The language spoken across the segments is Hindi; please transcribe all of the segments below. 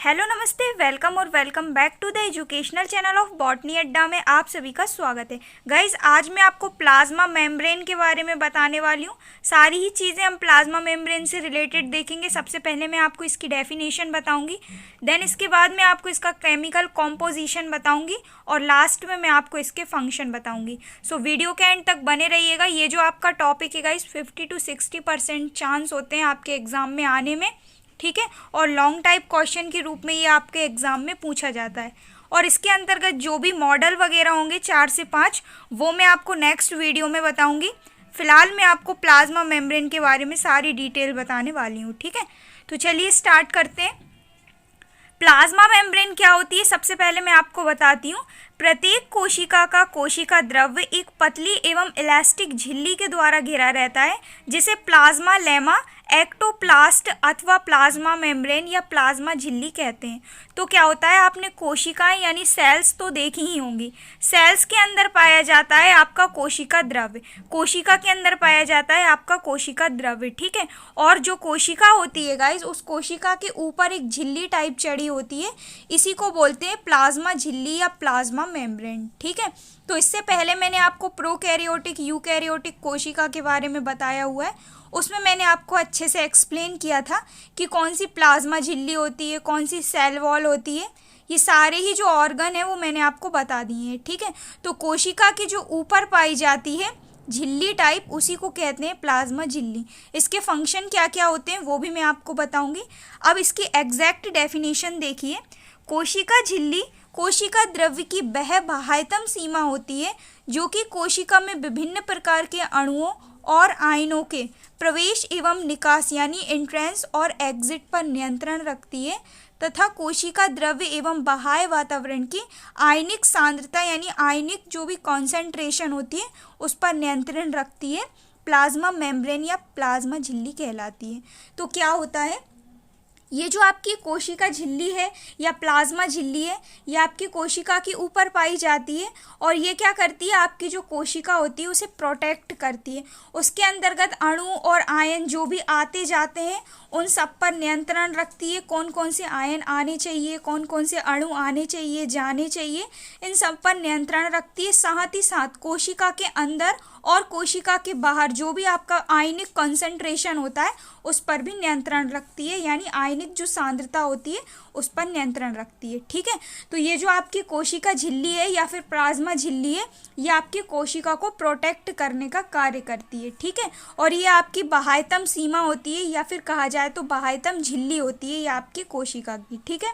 हेलो नमस्ते, वेलकम और welcome back to the educational channel of botany Adda में आप सभी का स्वागत है। गाइज, आज मैं आपको प्लाज्मा मेम्ब्रेन के बारे में बताने वाली हूँ। सारी ही चीज़ें हम प्लाज्मा मेम्ब्रेन से रिलेटेड देखेंगे। सबसे पहले मैं आपको इसकी डेफिनेशन बताऊंगी, देन इसके बाद मैं आपको इसका केमिकल कॉम्पोजिशन बताऊंगी और लास्ट में मैं आपको इसके फंक्शन बताऊंगी। सो वीडियो के एंड तक बने रहिएगा। ये जो आपका टॉपिक है गाइज, 50 to 60% चांस होते हैं आपके एग्जाम में आने में, ठीक है, और लॉन्ग टाइप क्वेश्चन के रूप में ये आपके एग्जाम में पूछा जाता है। और इसके अंतर्गत जो भी मॉडल वगैरह होंगे 4 से 5 वो मैं आपको नेक्स्ट वीडियो में बताऊंगी। फिलहाल मैं आपको प्लाज्मा मेम्ब्रेन के बारे में सारी डिटेल बताने वाली हूँ, ठीक है। तो चलिए स्टार्ट करते हैं। प्लाज्मा मेम्ब्रेन क्या होती है, सबसे पहले मैं आपको बताती हूँ। प्रत्येक कोशिका का कोशिका द्रव्य एक पतली एवं इलास्टिक झिल्ली के द्वारा घिरा रहता है, जिसे प्लाज्मा लेमा, एक्टोप्लास्ट अथवा प्लाज्मा मेम्ब्रेन या प्लाज्मा झिल्ली कहते हैं। तो क्या होता है, आपने कोशिकाएं यानी सेल्स तो देखी ही होंगी। सेल्स के अंदर पाया जाता है आपका कोशिका द्रव्य, कोशिका के अंदर पाया जाता है आपका कोशिका द्रव्य, ठीक है। और जो कोशिका होती है गाइज, उस कोशिका के ऊपर एक झिल्ली टाइप चढ़ी होती है, इसी को बोलते हैं प्लाज्मा झिल्ली या प्लाज्मा मेम्ब्रेन, ठीक है। तो इससे पहले मैंने आपको प्रोकैरियोटिक यूकैरियोटिक कोशिका के बारे में बताया हुआ है। उसमें मैंने आपको अच्छे से एक्सप्लेन किया था कि कौन सी प्लाज्मा झिल्ली होती है, कौन सी सेल वॉल होती है। ये सारे ही जो ऑर्गन है वो मैंने आपको बता दिए हैं, ठीक है। तो कोशिका की जो ऊपर पाई जाती है झिल्ली टाइप, उसी को कहते हैं प्लाज्मा झिल्ली। इसके फंक्शन क्या क्या होते हैं वो भी मैं आपको बताऊंगी। अब इसकी एग्जैक्ट डेफिनेशन देखिए। कोशिका झिल्ली कोशिका द्रव्य की वह बाह्यतम सीमा होती है जो कि कोशिका में विभिन्न प्रकार के अणुओं और आयनों के प्रवेश एवं निकास यानी एंट्रेंस और एग्जिट पर नियंत्रण रखती है, तथा कोशिका द्रव्य एवं बाह्य वातावरण की आयनिक सांद्रता यानी आयनिक जो भी कॉन्सेंट्रेशन होती है उस पर नियंत्रण रखती है। प्लाज्मा मेम्ब्रेन या प्लाज्मा झिल्ली कहलाती है। तो क्या होता है, ये जो आपकी कोशिका झिल्ली है या प्लाज्मा झिल्ली है, ये आपकी कोशिका के ऊपर पाई जाती है और ये क्या करती है, आपकी जो कोशिका होती है उसे प्रोटेक्ट करती है। उसके अंतर्गत अणु और आयन जो भी आते जाते हैं उन सब पर नियंत्रण रखती है। कौन कौन से आयन आने चाहिए, कौन कौन से अणु आने चाहिए, जाने चाहिए, इन सब पर नियंत्रण रखती है। साथ ही साथ कोशिका के अंदर और कोशिका के बाहर जो भी आपका आयनिक कंसंट्रेशन होता है उस पर भी नियंत्रण रखती है, यानी आयनिक जो सांद्रता होती है उस पर नियंत्रण रखती है, ठीक है। तो ये जो आपकी कोशिका झिल्ली है या फिर प्लाज्मा झिल्ली है, ये आपकी कोशिका को प्रोटेक्ट करने का कार्य करती है, ठीक है। और ये आपकी बाह्यतम सीमा होती है या फिर कहा जाए तो बाह्यतम झिल्ली होती है ये आपकी कोशिका की, ठीक है।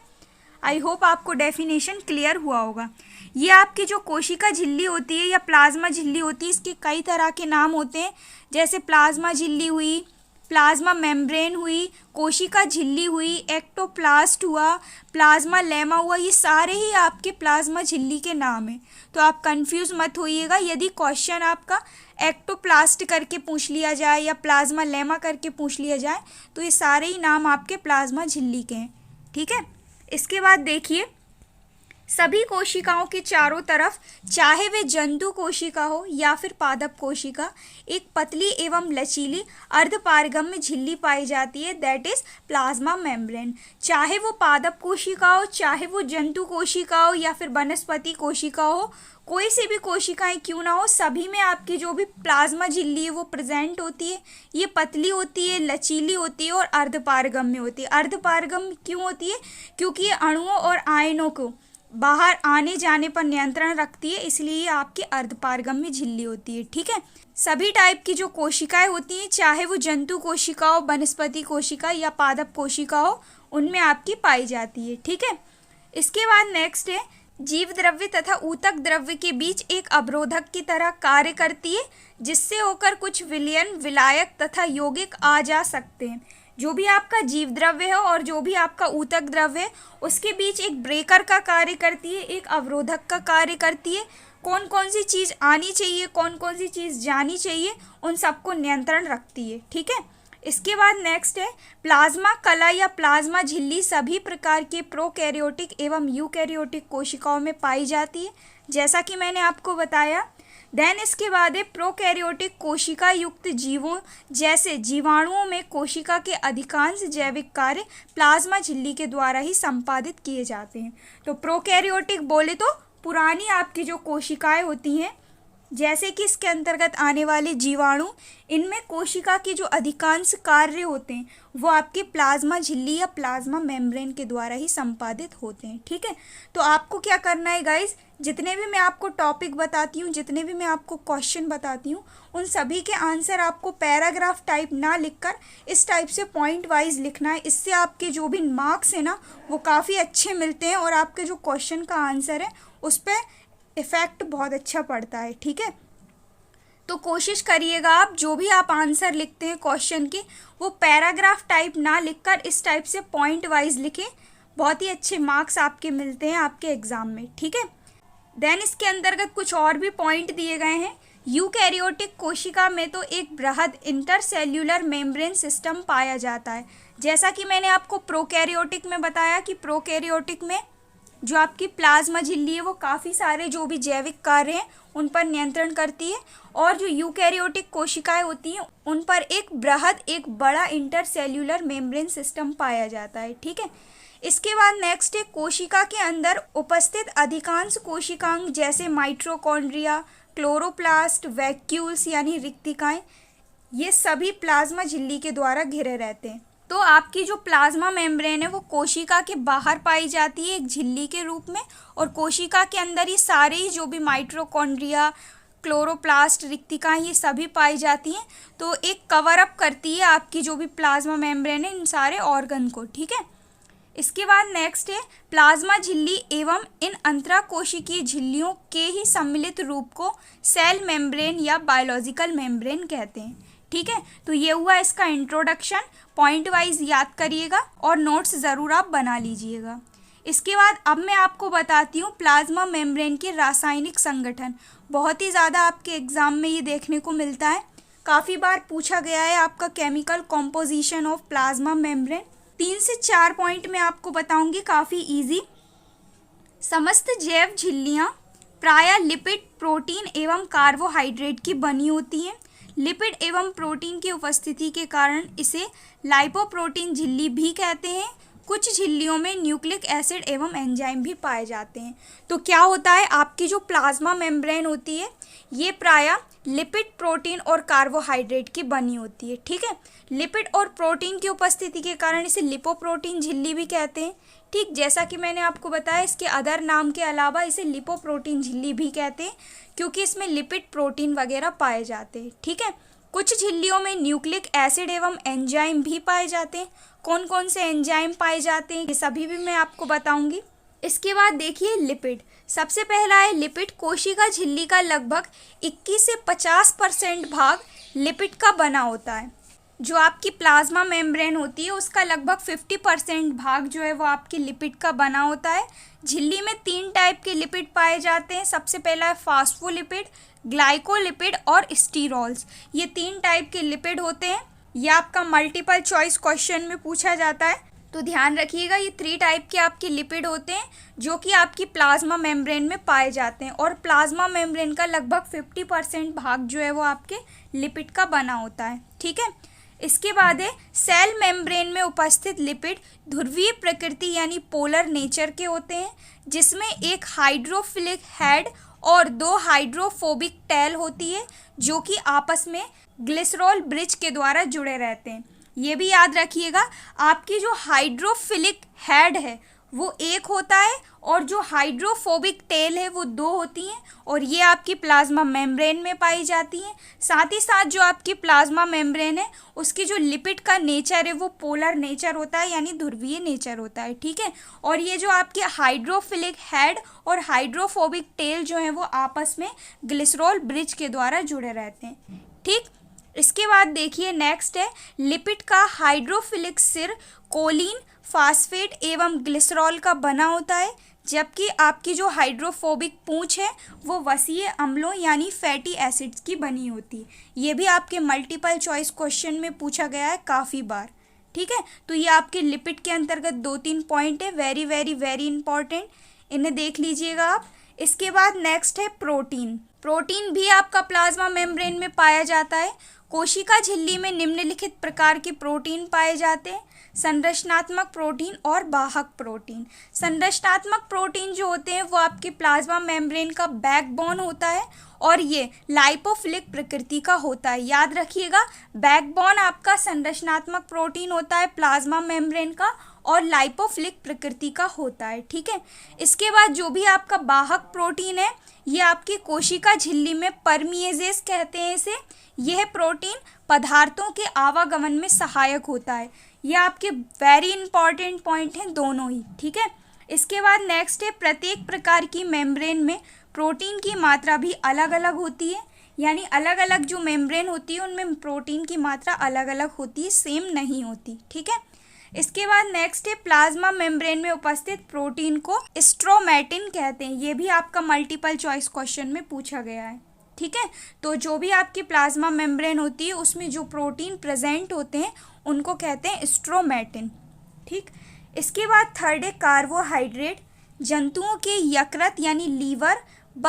आई होप आपको डेफिनेशन क्लियर हुआ होगा। ये आपकी जो कोशिका झिल्ली होती है या प्लाज्मा झिल्ली होती है, इसके कई तरह के नाम होते हैं, जैसे प्लाज्मा झिल्ली हुई, प्लाज्मा मेम्ब्रेन हुई, कोशिका झिल्ली हुई, एक्टोप्लास्ट हुआ, प्लाज्मा लेमा हुआ। ये सारे ही आपके प्लाज्मा झिल्ली के नाम हैं। तो आप कंफ्यूज मत होइएगा। यदि क्वेश्चन आपका एक्टोप्लास्ट करके पूछ लिया जाए या प्लाज्मा लेमा करके पूछ लिया जाए तो ये सारे ही नाम आपके प्लाज्मा झिल्ली के हैं, ठीक है। इसके बाद देखिए, सभी कोशिकाओं के चारों तरफ, चाहे वे जंतु कोशिका हो या फिर पादप कोशिका, एक पतली एवं लचीली अर्धपारगम्य झिल्ली पाई जाती है, दैट इज प्लाज्मा मेम्ब्रेन। चाहे वो पादप कोशिका हो, चाहे वो जंतु कोशिका हो या फिर वनस्पति कोशिका हो, कोई सी भी कोशिकाएं क्यों ना हो, सभी में आपकी जो भी प्लाज्मा झिल्ली है वो प्रेजेंट होती है। ये पतली होती है, लचीली होती है और अर्धपारगम्य होती है। अर्धपारगम्य क्यों होती है, क्योंकि ये अणुओं और आयनों को बाहर आने जाने पर नियंत्रण रखती है, इसलिए ये आपकी अर्धपारगम्य झिल्ली होती है, ठीक है। सभी टाइप की जो कोशिकाएं होती हैं, चाहे वो जंतु कोशिका हो, वनस्पति कोशिका या पादप कोशिका हो, उनमें आपकी पाई जाती है, ठीक है। इसके बाद नेक्स्ट है, जीव द्रव्य तथा ऊतक द्रव्य के बीच एक अवरोधक की तरह कार्य करती है, जिससे होकर कुछ विलयन, विलायक तथा यौगिक आ जा सकते हैं। जो भी आपका जीव द्रव्य है और जो भी आपका ऊतक द्रव्य है उसके बीच एक ब्रेकर का कार्य करती है, एक अवरोधक का कार्य करती है। कौन कौन सी चीज़ आनी चाहिए, कौन कौन सी चीज़ जानी चाहिए, उन सबको नियंत्रण रखती है, ठीक है। इसके बाद नेक्स्ट है, प्लाज्मा कला या प्लाज्मा झिल्ली सभी प्रकार के प्रोकैरियोटिक एवं यूकैरियोटिक कोशिकाओं में पाई जाती है। जैसा कि मैंने आपको बताया, देन इसके बाद है प्रोकैरियोटिक कोशिका युक्त जीवों जैसे जीवाणुओं में कोशिका के अधिकांश जैविक कार्य प्लाज्मा झिल्ली के द्वारा ही संपादित किए जाते हैं। तो प्रोकैरियोटिक बोले तो पुरानी आपकी जो कोशिकाएं होती हैं, जैसे कि इसके अंतर्गत आने वाले जीवाणु, इनमें कोशिका के जो अधिकांश कार्य होते हैं वो आपके प्लाज्मा झिल्ली या प्लाज्मा मेम्ब्रेन के द्वारा ही संपादित होते हैं। ठीक है, तो आपको क्या करना है गाइज, जितने भी मैं आपको टॉपिक बताती हूँ, जितने भी मैं आपको क्वेश्चन बताती हूँ, उन सभी के आंसर आपको पैराग्राफ टाइप ना लिखकर इस टाइप से पॉइंट वाइज लिखना है। इससे आपके जो भी मार्क्स है ना वो काफ़ी अच्छे मिलते हैं और आपके जो क्वेश्चन का आंसर है उस पर इफेक्ट बहुत अच्छा पड़ता है। ठीक है, तो कोशिश करिएगा आप जो भी आप आंसर लिखते हैं क्वेश्चन के वो पैराग्राफ टाइप ना लिखकर इस टाइप से पॉइंट वाइज लिखें, बहुत ही अच्छे मार्क्स आपके मिलते हैं आपके एग्जाम में। ठीक है, देन इसके अंतर्गत कुछ और भी पॉइंट दिए गए हैं। यूकैरियोटिक कोशिका में तो एक बृहद इंटरसेल्यूलर मेम्ब्रेन सिस्टम पाया जाता है, जैसा कि मैंने आपको प्रोकैरियोटिक में बताया कि प्रोकैरियोटिक में जो आपकी प्लाज्मा झिल्ली है वो काफ़ी सारे जो भी जैविक कार्य हैं उन पर नियंत्रण करती है, और जो यूकैरियोटिक कोशिकाएं होती हैं उन पर एक बड़ा इंटरसेल्यूलर मेम्ब्रेन सिस्टम पाया जाता है। ठीक है, इसके बाद नेक्स्ट है कोशिका के अंदर उपस्थित अधिकांश कोशिकांग जैसे माइटोकॉन्ड्रिया, क्लोरोप्लास्ट, वैक्यूल्स यानी रिक्तिकाएं, ये सभी प्लाज्मा झिल्ली के द्वारा घिरे रहते हैं। तो आपकी जो प्लाज्मा मेम्ब्रेन है वो कोशिका के बाहर पाई जाती है एक झिल्ली के रूप में, और कोशिका के अंदर ये सारे ही जो भी माइटोकॉन्ड्रिया, क्लोरोप्लास्ट, रिक्तिकाएं ये सभी पाई जाती हैं। तो एक कवर अप करती है आपकी जो भी प्लाज्मा मेम्ब्रेन है इन सारे ऑर्गन को। ठीक है, इसके बाद नेक्स्ट है प्लाज्मा झिल्ली एवं इन अंतराकोशिकीय झिल्लियों के ही सम्मिलित रूप को सेल मेम्ब्रेन या बायोलॉजिकल मेम्ब्रेन कहते हैं। ठीक है, तो ये हुआ इसका इंट्रोडक्शन, पॉइंट वाइज याद करिएगा और नोट्स ज़रूर आप बना लीजिएगा। इसके बाद अब मैं आपको बताती हूँ प्लाज्मा मेम्ब्रेन के रासायनिक संगठन। बहुत ही ज़्यादा आपके एग्ज़ाम में ये देखने को मिलता है, काफ़ी बार पूछा गया है आपका chemical composition of plasma membrane. 3 से 4 पॉइंट मैं आपको बताऊंगी, काफ़ी इजी। समस्त जैव झिल्लियाँ प्रायः लिपिड, प्रोटीन एवं कार्बोहाइड्रेट की बनी होती हैं। लिपिड एवं प्रोटीन की उपस्थिति के कारण इसे लाइपोप्रोटीन झिल्ली भी कहते हैं। कुछ झिल्लियों में न्यूक्लिक एसिड एवं एंजाइम भी पाए जाते हैं। तो क्या होता है, आपकी जो प्लाज्मा मेम्ब्रेन होती है ये प्रायः लिपिड, प्रोटीन और कार्बोहाइड्रेट की बनी होती है। ठीक है, लिपिड और प्रोटीन की उपस्थिति के कारण इसे लिपोप्रोटीन झिल्ली भी कहते हैं। ठीक, जैसा कि मैंने आपको बताया इसके अदर नाम के अलावा इसे लिपोप्रोटीन झिल्ली भी कहते हैं क्योंकि इसमें लिपिड, प्रोटीन वगैरह पाए जाते हैं। ठीक है, कुछ झिल्लियों में न्यूक्लिक एसिड एवं एंजाइम भी पाए जाते हैं। कौन कौन से एंजाइम पाए जाते हैं ये सभी भी मैं आपको बताऊंगी। इसके बाद देखिए लिपिड, सबसे पहला है लिपिड। कोशिका झिल्ली का लगभग 21 से 50% भाग लिपिड का बना होता है। जो आपकी प्लाज्मा मेम्ब्रेन होती है उसका लगभग 50% भाग जो है वो आपकी लिपिड का बना होता है। झिल्ली में 3 टाइप के लिपिड पाए जाते हैं। सबसे पहला है फास्फोलिपिड, ग्लाइकोलिपिड और स्टीरॉल्स। ये 3 टाइप के लिपिड होते हैं। ये आपका मल्टीपल चॉइस क्वेश्चन में पूछा जाता है, तो ध्यान रखिएगा। ये 3 टाइप के आपके लिपिड होते हैं जो कि आपकी प्लाज्मा मेम्ब्रेन में पाए जाते हैं, और प्लाज्मा मेम्ब्रेन का लगभग 50% भाग जो है वो आपके लिपिड का बना होता है। ठीक है, इसके बाद है सेल मेम्ब्रेन में उपस्थित लिपिड ध्रुवीय प्रकृति यानी पोलर नेचर के होते हैं, जिसमें एक हाइड्रोफिलिक हेड और 2 हाइड्रोफोबिक टेल होती है जो कि आपस में ग्लिसरॉल ब्रिज के द्वारा जुड़े रहते हैं। ये भी याद रखिएगा, आपकी जो हाइड्रोफिलिक हेड है वो एक होता है और जो हाइड्रोफोबिक टेल है वो 2 होती हैं, और ये आपकी प्लाज्मा मेम्ब्रेन में पाई जाती हैं। साथ ही साथ जो आपकी प्लाज्मा मेम्ब्रेन है उसकी जो लिपिड का नेचर है वो पोलर नेचर होता है यानी ध्रुवीय नेचर होता है। ठीक है, और ये जो आपके हाइड्रोफिलिक हेड और हाइड्रोफोबिक टेल जो है वो आपस में ग्लिसरॉल ब्रिज के द्वारा जुड़े रहते हैं। ठीक, इसके बाद देखिए नेक्स्ट है लिपिड का हाइड्रोफिलिक सिर कोलिन, फास्फेट एवं ग्लिसरॉल का बना होता है, जबकि आपकी जो हाइड्रोफोबिक पूंछ है वो वसीय अम्लों यानी फैटी एसिड्स की बनी होती है। ये भी आपके मल्टीपल चॉइस क्वेश्चन में पूछा गया है काफ़ी बार। ठीक है, तो ये आपके लिपिड के अंतर्गत 2-3 पॉइंट है, वेरी वेरी वेरी इंपॉर्टेंट, इन्हें देख लीजिएगा आप। इसके बाद नेक्स्ट है प्रोटीन। प्रोटीन भी आपका प्लाज्मा मेम्ब्रेन में पाया जाता है। कोशिका झिल्ली में निम्नलिखित प्रकार के प्रोटीन पाए जाते हैं: संरचनात्मक प्रोटीन और वाहक प्रोटीन। संरचनात्मक प्रोटीन जो होते हैं वो आपके प्लाज्मा मेम्ब्रेन का बैकबोन होता है और ये लाइपोफिलिक प्रकृति का होता है। याद रखिएगा, बैकबोन आपका संरचनात्मक प्रोटीन होता है प्लाज्मा मेम्ब्रेन का और लाइपोफिलिक प्रकृति का होता है। ठीक है, इसके बाद जो भी आपका वाहक प्रोटीन है ये आपकी कोशिका झिल्ली में परमिएजेस कहते हैं इसे। यह प्रोटीन पदार्थों के आवागमन में सहायक होता है। ये आपके वेरी इंपॉर्टेंट पॉइंट हैं दोनों ही। ठीक है, इसके बाद नेक्स्ट है प्रत्येक प्रकार की मेम्ब्रेन में प्रोटीन की मात्रा भी अलग अलग होती है। यानी अलग अलग जो मेम्ब्रेन होती है उनमें प्रोटीन की मात्रा अलग अलग होती है, सेम नहीं होती। ठीक है, इसके बाद नेक्स्ट है प्लाज्मा मेम्ब्रेन में उपस्थित प्रोटीन को स्ट्रोमैटिन कहते हैं। ये भी आपका मल्टीपल चॉइस क्वेश्चन में पूछा गया है। ठीक है, तो जो भी आपकी प्लाज्मा मेम्ब्रेन होती है उसमें जो प्रोटीन प्रेजेंट होते हैं उनको कहते हैं स्ट्रोमैटिन। ठीक, इसके बाद थर्ड है कार्बोहाइड्रेट। जंतुओं के यकृत यानी लीवर व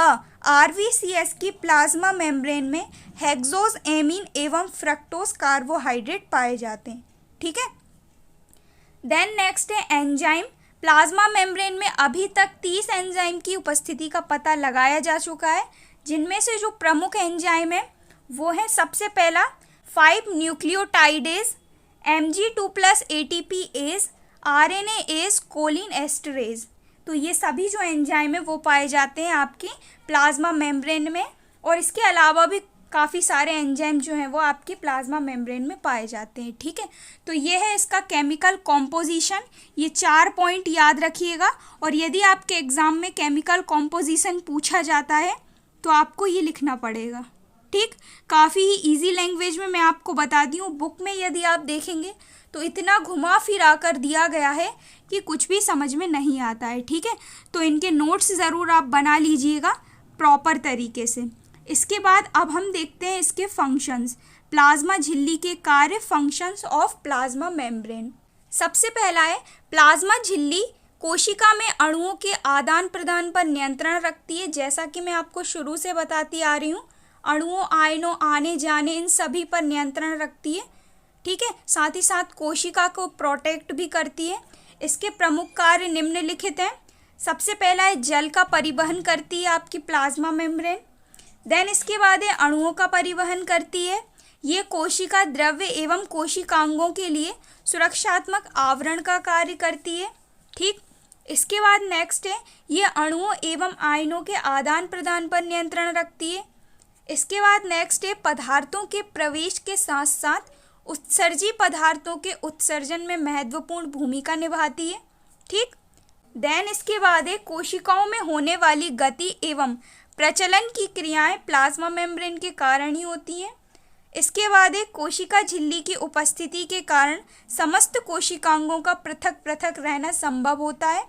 आरबीसीएस की प्लाज्मा मेम्ब्रेन में हेक्सोज एमीन एवं फ्रक्टोज कार्बोहाइड्रेट पाए जाते हैं। ठीक है, देन नेक्स्ट है एंजाइम। प्लाज्मा मेम्ब्रेन में अभी तक 30 एंजाइम की उपस्थिति का पता लगाया जा चुका है, जिनमें से जो प्रमुख एंजाइम है वो है सबसे पहला 5 nucleotidase, Mg2+ ATPase, RNase, cholinesterase. तो ये सभी जो एंजाइम है वो पाए जाते हैं आपकी प्लाज्मा मेम्ब्रेन में। और इसके अलावा भी काफ़ी सारे एंजाइम जो हैं वो आपकी प्लाज्मा मेम्ब्रेन में पाए जाते हैं। ठीक है, तो ये है इसका केमिकल कॉम्पोजिशन। ये 4 पॉइंट याद रखिएगा। और यदि आपके एग्ज़ाम में केमिकल कॉम्पोजिशन पूछा जाता है तो आपको ये लिखना पड़ेगा। ठीक, काफ़ी ही ईजी लैंग्वेज में मैं आपको बताती हूँ। बुक में यदि आप देखेंगे तो इतना घुमा फिरा कर दिया गया है कि कुछ भी समझ में नहीं आता है। ठीक है, तो इनके नोट्स ज़रूर आप बना लीजिएगा प्रॉपर तरीके से। इसके बाद अब हम देखते हैं इसके फंक्शंस, प्लाज्मा झिल्ली के कार्य, फंक्शंस ऑफ प्लाज्मा मेम्ब्रेन। सबसे पहला है प्लाज्मा झिल्ली कोशिका में अणुओं के आदान प्रदान पर नियंत्रण रखती है। जैसा कि मैं आपको शुरू से बताती आ रही हूँ, अणुओं, आयनों, आने जाने, इन सभी पर नियंत्रण रखती है। ठीक है, साथ ही साथ कोशिका को प्रोटेक्ट भी करती है। इसके प्रमुख कार्य निम्नलिखित हैं। सबसे पहला है जल का परिवहन करती है आपकी प्लाज्मा मेम्ब्रेन। देन इसके बाद है अणुओं का परिवहन करती है। ये कोशिका द्रव्य एवं कोशिकांगों के लिए सुरक्षात्मक आवरण का कार्य करती है। ठीक, इसके बाद नेक्स्ट है ये अणुओं एवं आयनों के आदान प्रदान पर नियंत्रण रखती है। इसके बाद नेक्स्ट है पदार्थों के प्रवेश के साथ साथ उत्सर्जी पदार्थों के उत्सर्जन में महत्वपूर्ण भूमिका निभाती है। ठीक, देन इसके बाद है कोशिकाओं में होने वाली गति एवं प्रचलन की क्रियाएं प्लाज्मा मेम्ब्रेन के कारण ही होती हैं। इसके बाद एक कोशिका झिल्ली की उपस्थिति के कारण समस्त कोशिकांगों का पृथक पृथक रहना संभव होता है।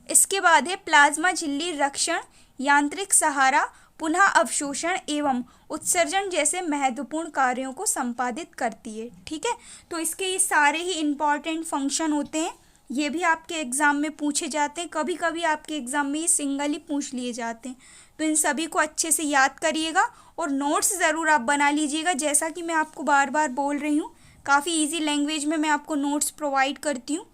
इसके बाद है प्लाज्मा झिल्ली रक्षण, यांत्रिक सहारा, पुनः अवशोषण एवं उत्सर्जन जैसे महत्वपूर्ण कार्यों को संपादित करती है। ठीक है, तो इसके ये सारे ही इम्पॉर्टेंट फंक्शन होते हैं। ये भी आपके एग्ज़ाम में पूछे जाते हैं, कभी कभी आपके एग्ज़ाम में ये सिंगल ही पूछ लिए जाते हैं। तो इन सभी को अच्छे से याद करिएगा और नोट्स ज़रूर आप बना लीजिएगा। जैसा कि मैं आपको बार बार बोल रही हूँ, काफ़ी इजी लैंग्वेज में मैं आपको नोट्स प्रोवाइड करती हूँ।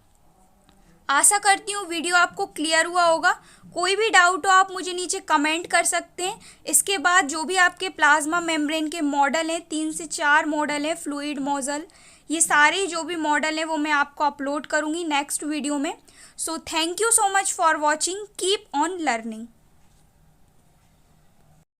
आशा करती हूँ वीडियो आपको क्लियर हुआ होगा। कोई भी डाउट हो आप मुझे नीचे कमेंट कर सकते हैं। इसके बाद जो भी आपके प्लाज्मा मेम्ब्रेन के मॉडल हैं, 3 से 4 मॉडल हैं, फ्लूइड मॉडल, ये सारे जो भी मॉडल हैं वो मैं आपको अपलोड करूँगी नेक्स्ट वीडियो में। So thank you so much for watching, keep on learning.